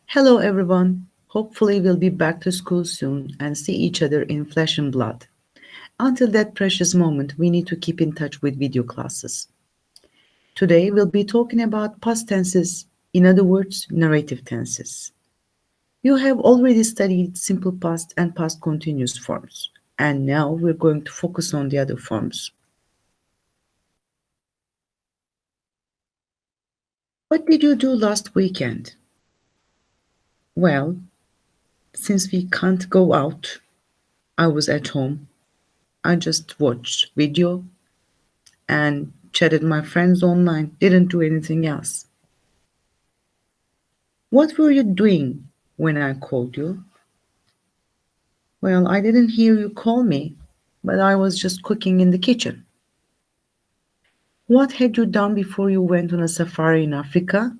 Hello, everyone. Hopefully, we'll be back to school soon and see each other in flesh and blood. Until that precious moment, we need to keep in touch with video classes. Today, we'll be talking about past tenses, in other words, narrative tenses. You have already studied simple past and past continuous forms, and now we're going to focus on the other forms. What did you do last weekend? Well, since we can't go out, I was at home. I just watched video and chatted my friends online, didn't do anything else. What were you doing when I called you? Well, I didn't hear you call me, but I was just cooking in the kitchen. What had you done before you went on a safari in Africa?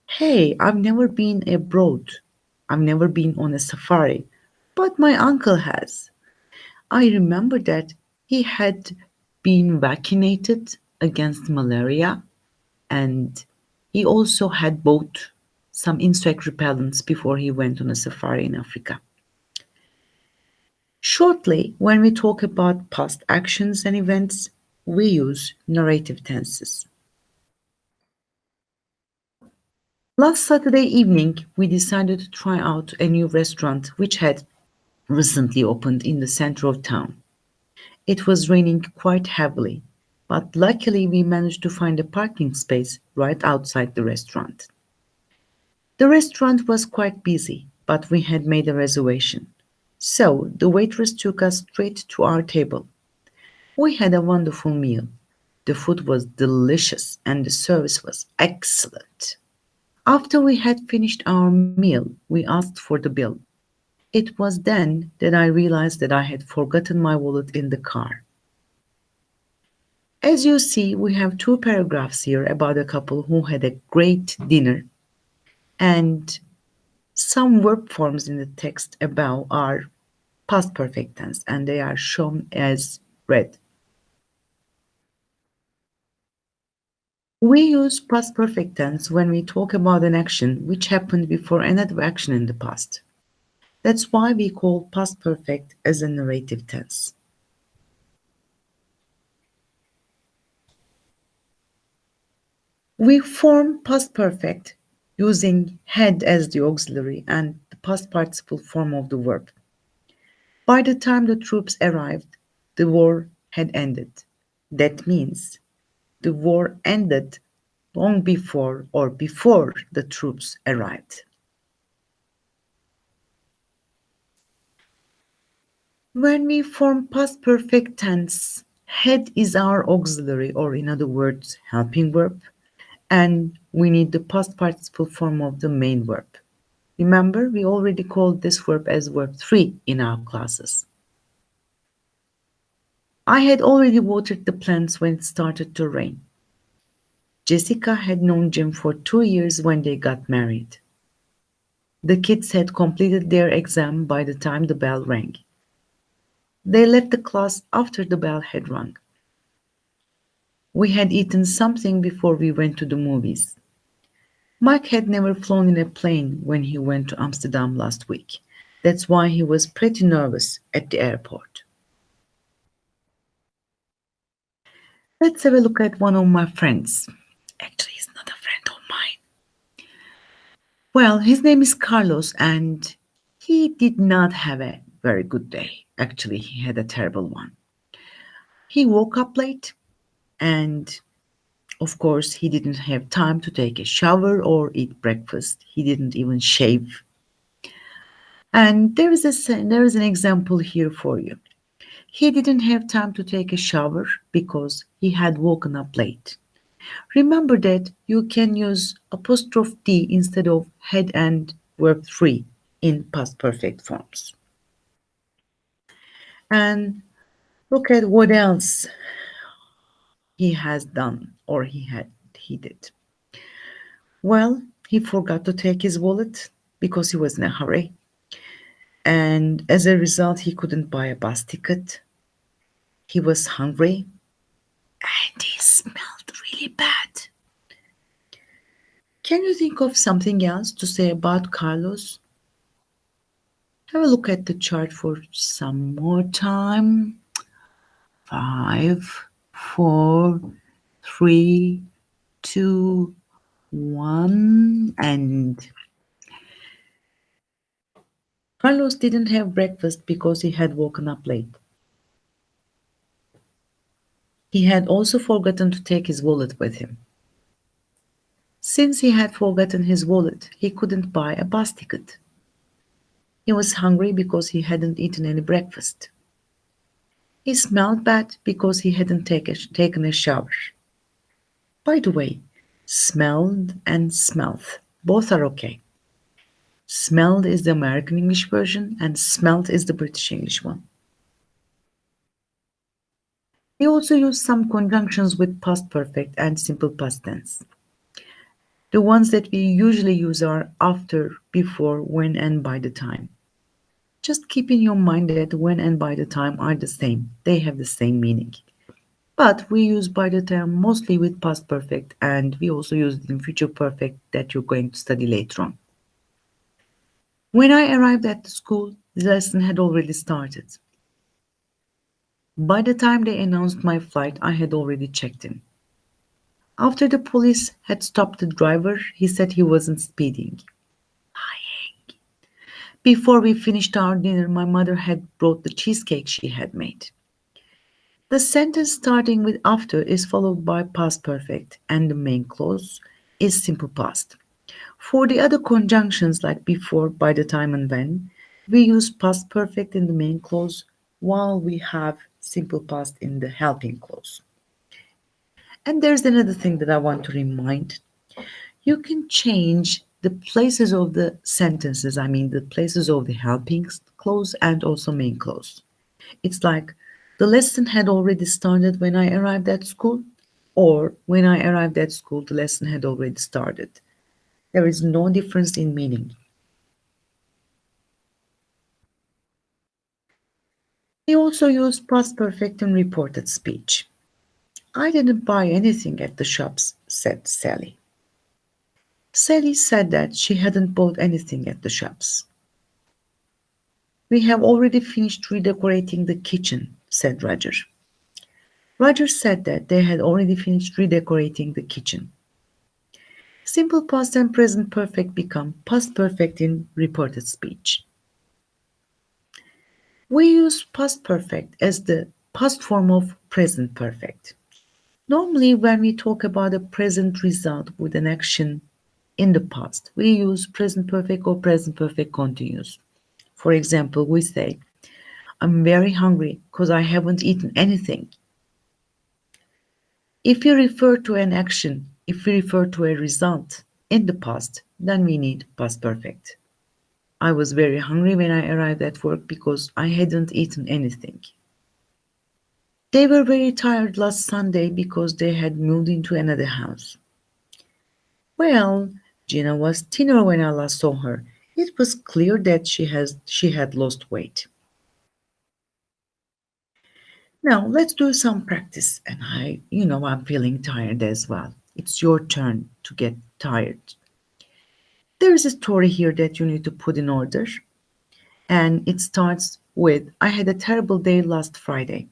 Hey, I've never been abroad. I've never been on a safari, but my uncle has. I remember that he had been vaccinated against malaria and he also had bought some insect repellents before he went on a safari in Africa. Shortly, when we talk about past actions and events, we use narrative tenses. Last Saturday evening, we decided to try out a new restaurant which had recently opened in the center of town. It was raining quite heavily, but luckily we managed to find a parking space right outside the restaurant. The restaurant was quite busy, but we had made a reservation. So the waitress took us straight to our table. We had a wonderful meal. The food was delicious and the service was excellent. After we had finished our meal, we asked for the bill. It was then that I realized that I had forgotten my wallet in the car. As you see, we have two paragraphs here about a couple who had a great dinner and some verb forms in the text above are past perfect tense and they are shown as red. We use past perfect tense when we talk about an action which happened before another action in the past. That's why we call past perfect as a narrative tense. We form past perfect using had as the auxiliary and the past participle form of the verb. By the time the troops arrived, the war had ended. That means the war ended long before or before the troops arrived. When we form past perfect tense, had is our auxiliary or in other words helping verb and we need the past participle form of the main verb. Remember, we already called this verb as verb 3 in our classes. I had already watered the plants when it started to rain. Jessica had known Jim for 2 years when they got married. The kids had completed their exam by the time the bell rang. They left the class after the bell had rung. We had eaten something before we went to the movies. Mike had never flown in a plane when he went to Amsterdam last week. That's why he was pretty nervous at the airport. Let's have a look at one of my friends. Actually, he's not a friend of mine. Well, his name is Carlos, and he did not have a very good day. Actually, he had a terrible one. He woke up late, and of course, he didn't have time to take a shower or eat breakfast. He didn't even shave. And there is an example here for you. He didn't have time to take a shower because he had woken up late. Remember that you can use apostrophe D instead of had and verb 3 in past perfect forms. And look at what else he has done or he did. Well, he forgot to take his wallet because he was in a hurry. And as a result, he couldn't buy a bus ticket. He was hungry and he smelled really bad. Can you think of something else to say about Carlos? Have a look at the chart for some more time. Five, four, three, two, one. And Carlos didn't have breakfast because he had woken up late. He had also forgotten to take his wallet with him. Since he had forgotten his wallet, he couldn't buy a bus ticket. He was hungry because he hadn't eaten any breakfast. He smelled bad because he hadn't taken a shower. By the way, smelled and smelt both are okay. Smelled is the American English version and smelt is the British English one. We also use some conjunctions with past perfect and simple past tense. The ones that we usually use are after, before, when, and by the time. Just keep in your mind that when and by the time are the same, they have the same meaning. But we use by the time mostly with past perfect and we also use it in future perfect that you're going to study later on. When I arrived at the school, the lesson had already started. By the time they announced my flight, I had already checked in. After the police had stopped the driver, he said he wasn't speeding. Lying. Before we finished our dinner, my mother had brought the cheesecake she had made. The sentence starting with after is followed by past perfect and the main clause is simple past. For the other conjunctions like before, by the time and when, we use past perfect in the main clause while we have simple past in the helping clause. And there's another thing that I want to remind. You can change the places of the sentences, I mean the places of the helping clause and also main clause. It's like the lesson had already started when I arrived at school, or when I arrived at school, the lesson had already started. There is no difference in meaning. We also use past perfect in reported speech. I didn't buy anything at the shops, said Sally. Sally said that she hadn't bought anything at the shops. We have already finished redecorating the kitchen, said Roger. Roger said that they had already finished redecorating the kitchen. Simple past and present perfect become past perfect in reported speech. We use past perfect as the past form of present perfect. Normally, when we talk about a present result with an action in the past, we use present perfect or present perfect continuous. For example, we say, I'm very hungry because I haven't eaten anything. If we refer to an action, if we refer to a result in the past, then we need past perfect. I was very hungry when I arrived at work because I hadn't eaten anything. They were very tired last Sunday because they had moved into another house. Well, Gina was thinner when I last saw her. It was clear that she had lost weight. Now let's do some practice. And I'm feeling tired as well. It's your turn to get tired. There is a story here that you need to put in order. And it starts with I had a terrible day last Friday.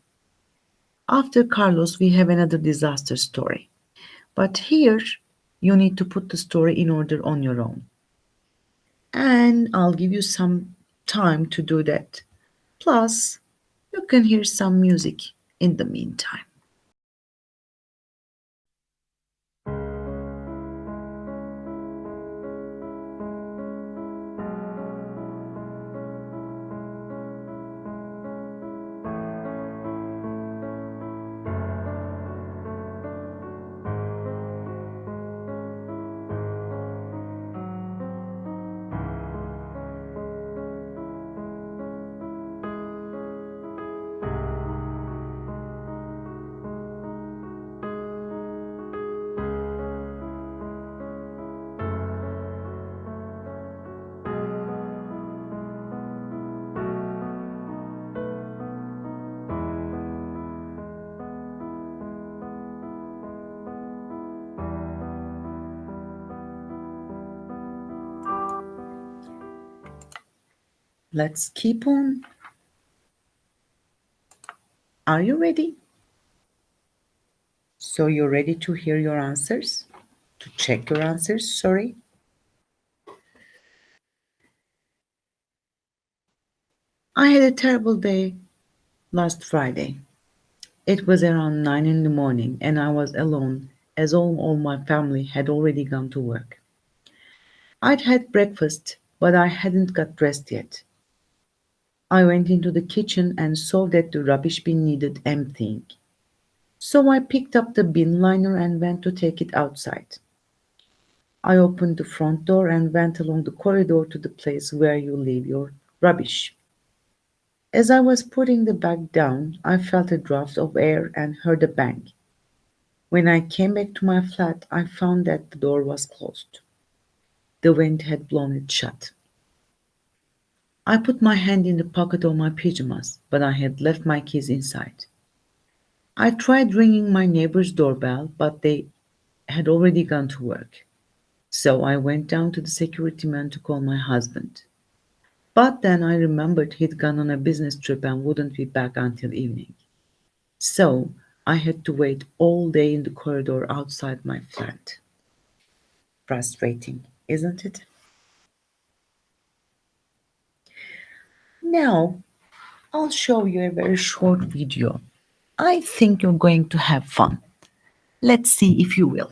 After Carlos, we have another disaster story. But here, you need to put the story in order on your own. And I'll give you some time to do that. Plus, you can hear some music in the meantime. Let's keep on. Are you ready? So you're ready to hear your answers? To check your answers, sorry. I had a terrible day last Friday. It was around 9 in the morning and I was alone as all my family had already gone to work. I'd had breakfast, but I hadn't got dressed yet. I went into the kitchen and saw that the rubbish bin needed emptying. So I picked up the bin liner and went to take it outside. I opened the front door and went along the corridor to the place where you leave your rubbish. As I was putting the bag down, I felt a draft of air and heard a bang. When I came back to my flat, I found that the door was closed. The wind had blown it shut. I put my hand in the pocket of my pyjamas, but I had left my keys inside. I tried ringing my neighbor's doorbell, but they had already gone to work. So I went down to the security man to call my husband. But then I remembered he'd gone on a business trip and wouldn't be back until evening. So I had to wait all day in the corridor outside my flat. Frustrating, isn't it? Now I'll show you a very short video. I think you're going to have fun. Let's see if you will.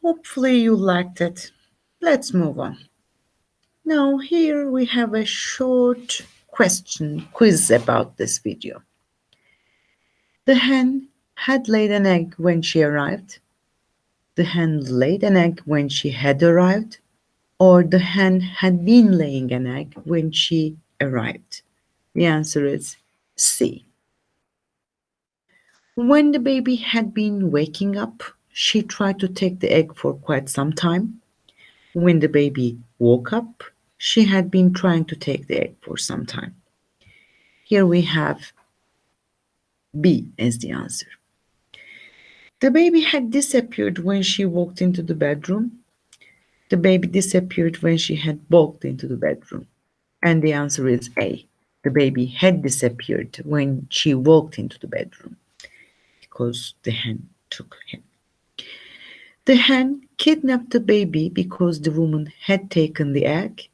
Hopefully you liked it. Let's move on. Now here we have a short question quiz about this video. The hen had laid an egg when she arrived. The hen laid an egg when she had arrived. Or the hen had been laying an egg when she arrived. The answer is C. When the baby had been waking up, she tried to take the egg for quite some time. When the baby woke up, she had been trying to take the egg for some time. Here we have B as the answer. The baby had disappeared when she walked into the bedroom. The baby disappeared when she had walked into the bedroom. And the answer is A. The baby had disappeared when she walked into the bedroom because the hen took him. The hen kidnapped the baby because the woman had taken the egg.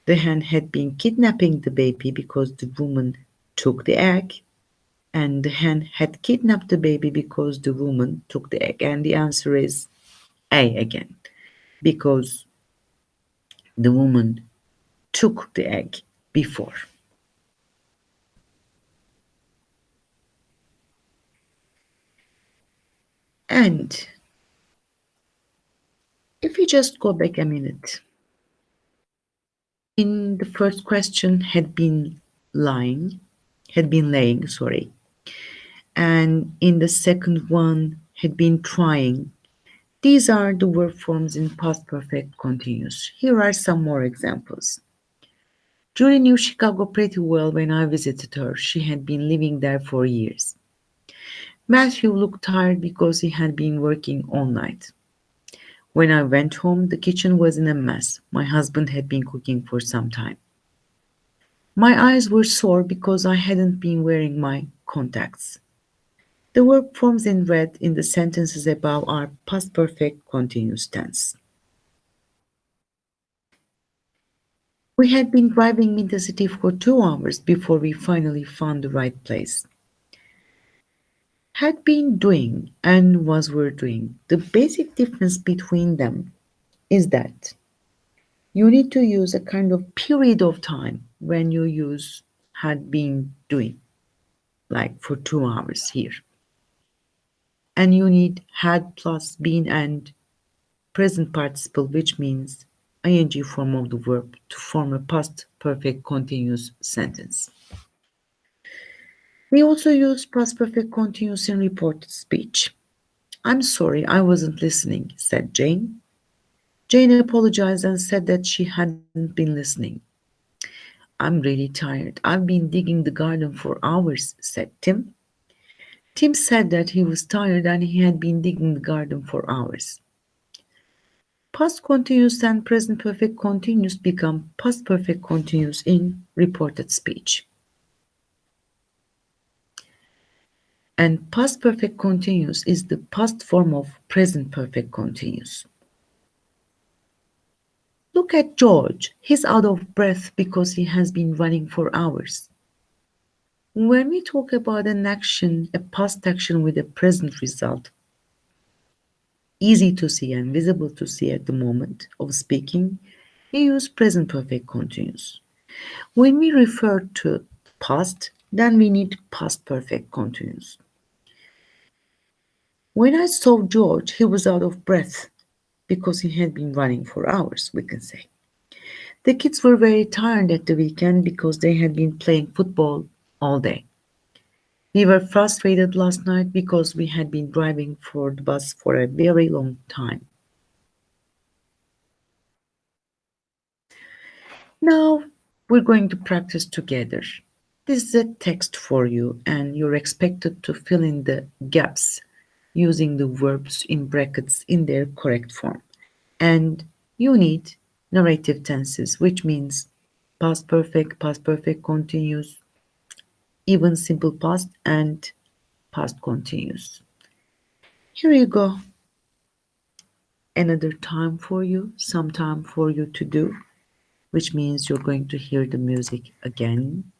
The hen had been kidnapping the baby because the woman took the egg. And the hen had kidnapped the baby because the woman took the egg. And the answer is A again. because the woman took the egg before. And if we just go back a minute, in the first question had been laying, sorry, and in the second one had been trying. These are the verb forms in past perfect continuous. Here are some more examples. Julie knew Chicago pretty well when I visited her. She had been living there for years. Matthew looked tired because he had been working all night. When I went home, the kitchen was in a mess. My husband had been cooking for some time. My eyes were sore because I hadn't been wearing my contacts. The verb forms in red in the sentences above are past perfect continuous tense. We had been driving in the city for 2 hours before we finally found the right place. Had been doing and was were doing. The basic difference between them is that you need to use a kind of period of time when you use had been doing, like for 2 hours here. And you need had plus been and present participle, which means ing form of the verb to form a past perfect continuous sentence. We also use past perfect continuous in reported speech. I'm sorry, I wasn't listening, said Jane. Jane apologized and said that she hadn't been listening. I'm really tired. I've been digging the garden for hours, said Tim. Tim said that he was tired and he had been digging the garden for hours. Past continuous and present perfect continuous become past perfect continuous in reported speech. And past perfect continuous is the past form of present perfect continuous. Look at George. He's out of breath because he has been running for hours. When we talk about an action, a past action with a present result, easy to see and visible to see at the moment of speaking, we use present perfect continuous. When we refer to past, then we need past perfect continuous. When I saw George, he was out of breath because he had been running for hours, we can say. The kids were very tired at the weekend because they had been playing football all day. We were frustrated last night because we had been driving for the bus for a very long time. Now we're going to practice together. This is a text for you, and you're expected to fill in the gaps using the verbs in brackets in their correct form. And you need narrative tenses, which means past perfect continuous, even simple past, and past continuous. Here you go. Another time for you, some time for you to do, which means you're going to hear the music again.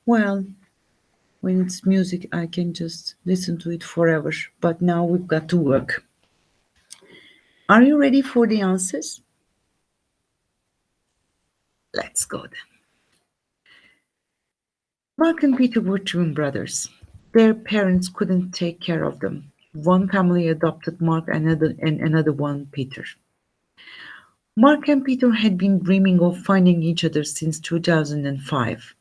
Well, when it's music, I can just listen to it forever, but now we've got to work. Are you ready for the answers? Let's go then. Mark and Peter were twin brothers. Their parents couldn't take care of them. One family adopted Mark and another one Peter. Mark and Peter had been dreaming of finding each other since 2005.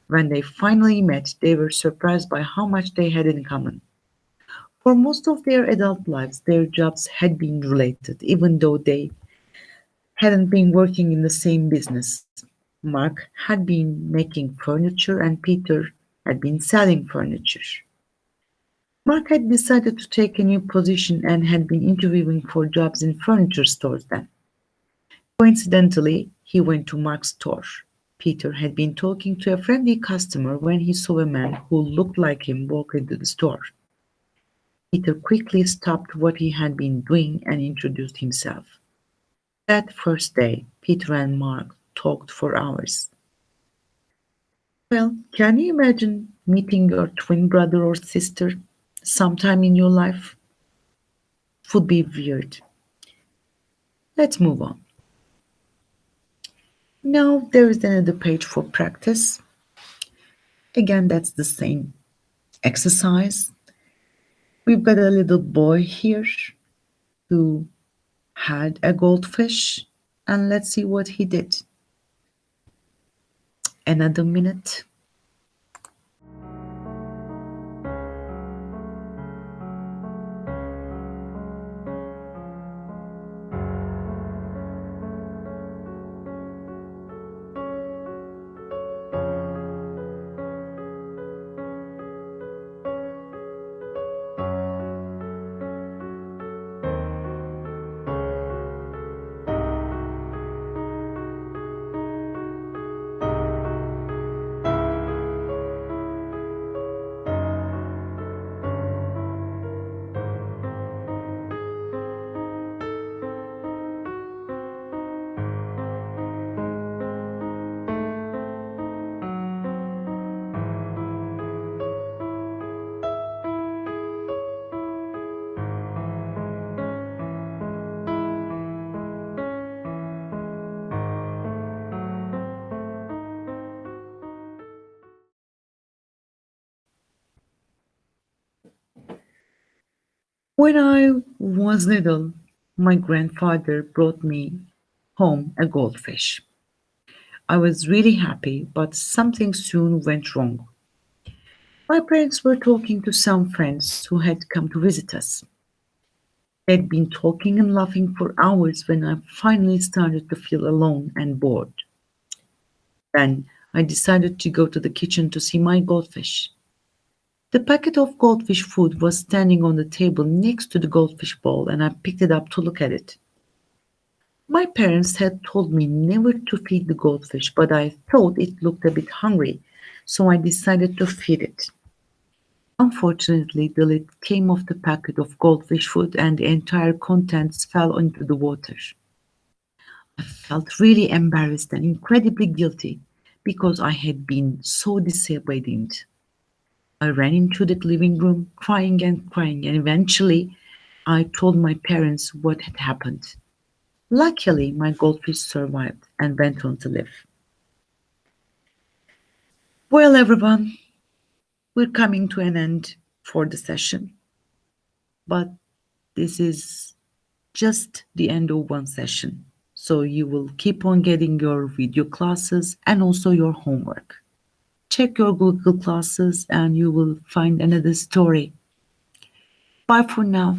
When they finally met, they were surprised by how much they had in common. For most of their adult lives, their jobs had been related, even though they hadn't been working in the same business. Mark had been making furniture and Peter had been selling furniture. Mark had decided to take a new position and had been interviewing for jobs in furniture stores then. Coincidentally, he went to Mark's store. Peter had been talking to a friendly customer when he saw a man who looked like him walk into the store. Peter quickly stopped what he had been doing and introduced himself. That first day, Peter and Mark talked for hours. Well, can you imagine meeting your twin brother or sister sometime in your life? Would be weird. Let's move on. Now there is another page for practice. Again, that's the same exercise. We've got a little boy here who had a goldfish, and let's see what he did. Another minute. When I was little, my grandfather brought me home a goldfish. I was really happy, but something soon went wrong. My parents were talking to some friends who had come to visit us. They'd been talking and laughing for hours when I finally started to feel alone and bored. Then I decided to go to the kitchen to see my goldfish. The packet of goldfish food was standing on the table next to the goldfish bowl, and I picked it up to look at it. My parents had told me never to feed the goldfish, but I thought it looked a bit hungry, so I decided to feed it. Unfortunately, the lid came off the packet of goldfish food and the entire contents fell into the water. I felt really embarrassed and incredibly guilty because I had been so disobedient. I ran into the living room crying, and eventually I told my parents what had happened. Luckily, my goldfish survived and went on to live. Well, everyone, we're coming to an end for the session, but this is just the end of one session. So you will keep on getting your video classes and also your homework. Check your Google classes and you will find another story. Bye for now.